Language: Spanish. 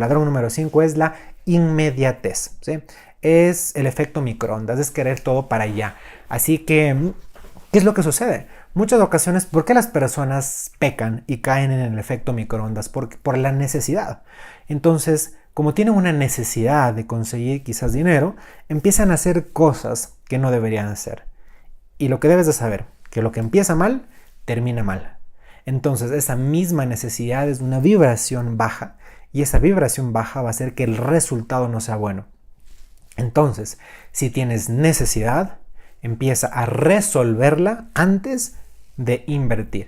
Ladrón número 5 es la inmediatez, ¿sí? Es el efecto microondas, es querer todo para allá. Así que, ¿qué es lo que sucede? Muchas ocasiones, ¿por qué las personas pecan y caen en el efecto microondas? Por la necesidad. Entonces, como tienen una necesidad de conseguir quizás dinero, empiezan a hacer cosas que no deberían hacer. Y lo que debes de saber, que lo que empieza mal, termina mal. Entonces, esa misma necesidad es una vibración baja y esa vibración baja va a hacer que el resultado no sea bueno. Entonces, si tienes necesidad, empieza a resolverla antes de invertir.